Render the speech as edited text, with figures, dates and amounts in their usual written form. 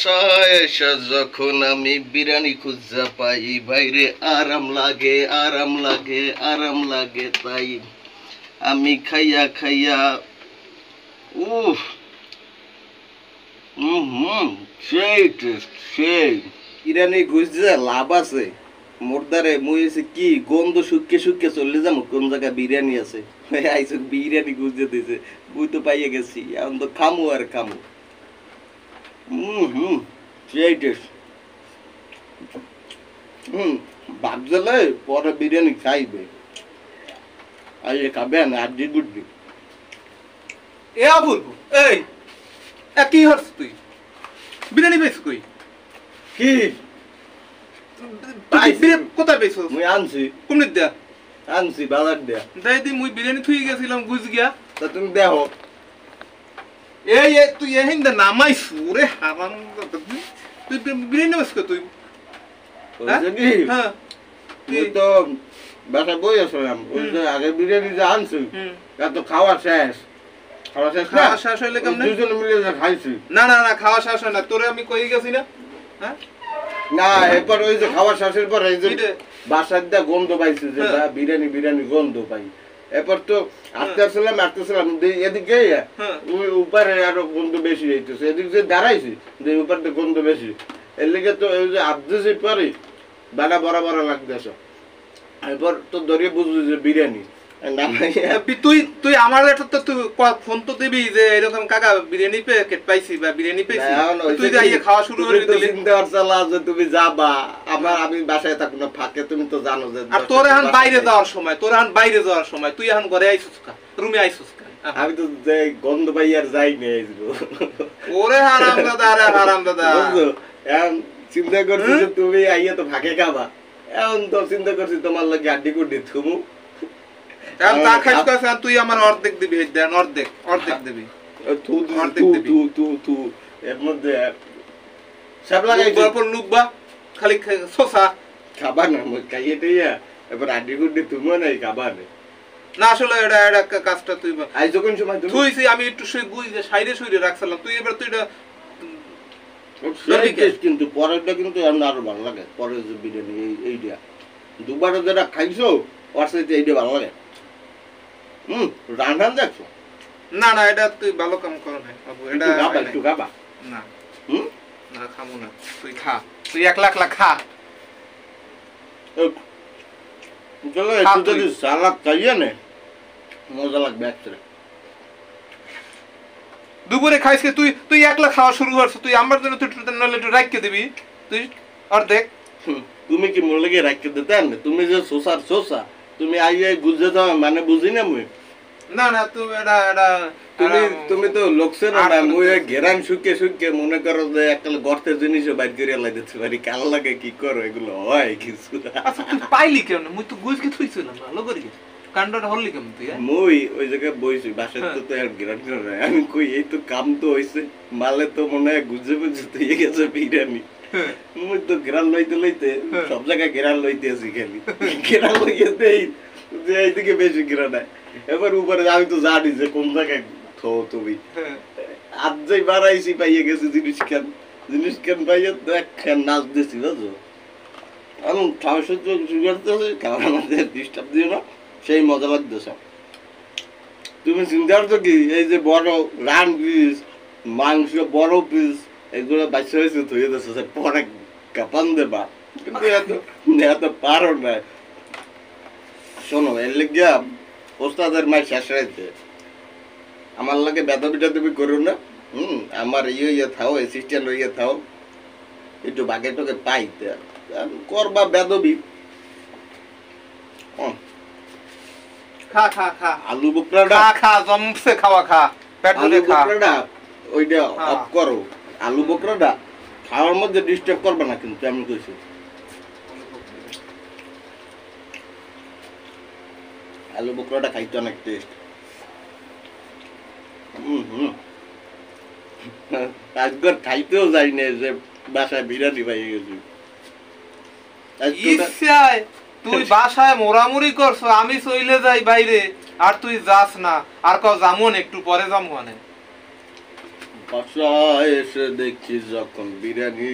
বাসায় এসে যখন আমি বিরিয়ানি খুঁজা পাই বাইরে আরাম লাগে আরাম লাগে আরাম লাগে তাই আমি খাইয়া খাইয়া উফ সেই টেস্ট সেই বিরিয়ানি খুঁজছে লাভ আছে মোরদারে মুই কি গন্ধ শুকিয়ে শুকিয়ে চলে যাবো কোন জায়গায় বিরিয়ানি আছে আইসে বিরিয়ানি খুঁজতে দিয়েছে বুঝ তো পাইয়ে গেছি এখন তো খামু আর খামু সেই টেস্ট ভাবছিলে পরে বিরিয়ানি খাইবে আর খাবেন আর দি বুঝবি এ আবুল এই কি হস তুই বিরিয়ানি বেশ কই কি কোথায় পেয়েছ মুই আনছি কুমনিত দেয়া আনছি বাজার দেয়া দাই দি মুই বিরিয়ানি থুই গেছিলাম গুজ গিয়া তা তুমি দেখো এই তুই এহিন দে নামাইছ রে হারাম তুই বিরিয়ানি বেশ তুই হ্যাঁ তুই তো বাসায় বই আসলাম ওই যে আগে বিরিয়ানি যে আনছি তা তো খাওয়া শেষ খাওয়া শেষ হইলে কেমন দুজন মিলে খাইছি না না না খাওয়া শেষ হয় না তোরে আমি কই গেছি না হ্যাঁ না এরপর ওই যে খাওয়া শেষের পর এই যে বাসার দা গন্ধ পাইছে যে বিরিয়ানি বিরিয়ানি গন্ধ পাই এরপর তো আসতেছিলাম এদিকে ওই উপরে আরো গন্ধ বেশি হইতেছে এদিক যে দাঁড়াইছি যে উপরটা গন্ধ বেশি এর লিগে তো ওই যে আবদেছি পরে বাড়া বড় বড় লাগতেছে এরপর তো ধরিয়ে বুঝলি যে বিরিয়ানি তুই তুই আমার একটা তুই ফোন তো দিবি যে এরকম কাকা বিরিয়ানি প্যাকেট পাইছি বা বিরিয়ানি পাইছি তুই যাইয়ে খাওয়া শুরু করে দিলি চিন্তা করছলা যে তুমি যাবা আমার আমি বাসায় থাকব না ফাঁকে তুমি তো জানো যে আর তোর এখন বাইরে যাওয়ার সময় তুই এখন ঘরে আইছিস কা রুমে আইছিস কা আমি তো যে গন্ধ পাই আর যাই না আইবো ওরে হারাম দাদা বুঝছো এখন চিন্তা করছি যে তুমি আইয়া তো ফাঁকে খাবা এখন তো চিন্তা করছি তোমার লাগি আড্ডি কুড্ডি থুমু এখন তা খাইছ কাছে তুই আমার অর্ধেক দিবি দেন অর্ধেক দিবি তু এর মধ্যে সব লাগাই গল্প লুকবা খালি সোসা খাবার না মই খাইয়ে দিয়া এবার আড্ডি কুড্ডি তুমি নাই খাবার না আসলে এটা কাজটা তুই আই যখন সময় তুইছি আমি একটু শুই গুই যে সাইডে শুইরে রাখছিলাম তুই এবার তুই এটা কিন্তু পরেরটা কিন্তু আরো ভালো লাগে পরের যে বিরিয়ানি এইটা দুবার যেটা খাইছো ওর সাথে এইটা ভালো লাগে রান্না দেখছো না না এটা তুই ভালো কাম করো না বাবু এটা একটু খাবা না না খামু না তুই খা তুই 1 লাখ খা চলো একটু যদি সালাদ খাইয়ে নে মজা লাগবে একসাথে দুপুরে খাইছে তুই 1 লাখ খাওয়া শুরু করছ তুই আমার জন্য তুই নলে একটু রাখকে দিবি তুই অর্ধেক তুমি কি মোর লাগে রাখকে দিতেন তুমি যে সোসা তুমি আইয়ে গুজে দাও মানে বুঝি না মুই না না তুমি এটা তুমি তো লোকসের না মুই ঘেরান শুকে মনে করো যে একটা গর্তের জিনিস বাইর করে লাই দিতে পারি কাল লাগে কি করো এগুলো হয় কিছু আচ্ছা তুই পাইলি কেন মুই তো গুজকে থুইছিলাম ভালো করে কান্ডটা হললি কেমন তুই মুই ওই জায়গায় বইছি বাসায় তো আর ঘেরান করে আমি কই এই তো কাম তো হইছে মালে তো মনে হয় গুজে তো গেছে বিরিয়ানি মুই তো ঘেরান লইতে সব জায়গায় ঘেরান লইতে আছি খালি ঘেরান লইতে যে এইদিকে বেশি ঘেরা নাই এবার উপরে আমি তো জানি যে কোন জায়গায় থো তুমি আজ যাই বাড়াইছি পাইয়ে গেছি জিনিস কেন পাইয়ে তো একখান নাচ দিছি বুঝছো আমি খাওয়া সহ্য করতেছি খাওয়ার আমাদের ডিস্টার্ব দিও না সেই মজা লাগতেছে তুমি চিন্তা করছো কি এই যে বড় রান পিস মাংস বড় পিস এগুলো বাচ্চা হয়েছে ধুয়ে দিচ্ছে পরে কাপান দেবা কিন্তু এত পারো না শোনো এর লেগিয়া ওস্তাদের মাই শেষ রাইতে আমার লাগে বেদবিটা তুমি করো না আমার ইয়ে থাও অ্যাসিস্ট্যান্ট ইয়ে থাও একটু বাগে টোকে পাইতে করবা বেদবি খা আলু বোকরাটা খা জমছে খাওয়া খা পেট ভরে খা বোকরাটা ওইটা অফ করো আলু বোকরাটা খাওয়ার মধ্যে ডিস্টার্ব করবে না কিন্তু আমি কইছি আলু বোকরাটা খাইতে অনেক টেস্ট আজকাল খাইতেও যাই না যে বাসায় বিরিয়ানি পাইয়ে গেছি তুই বাসায় মোরামুরি করছো আমি চইলে যাই বাইরে আর তুই যাস না আর কও জামুন একটু পরে জামু আনে বাসায় এসে দেখছি যখন বিরিয়ানি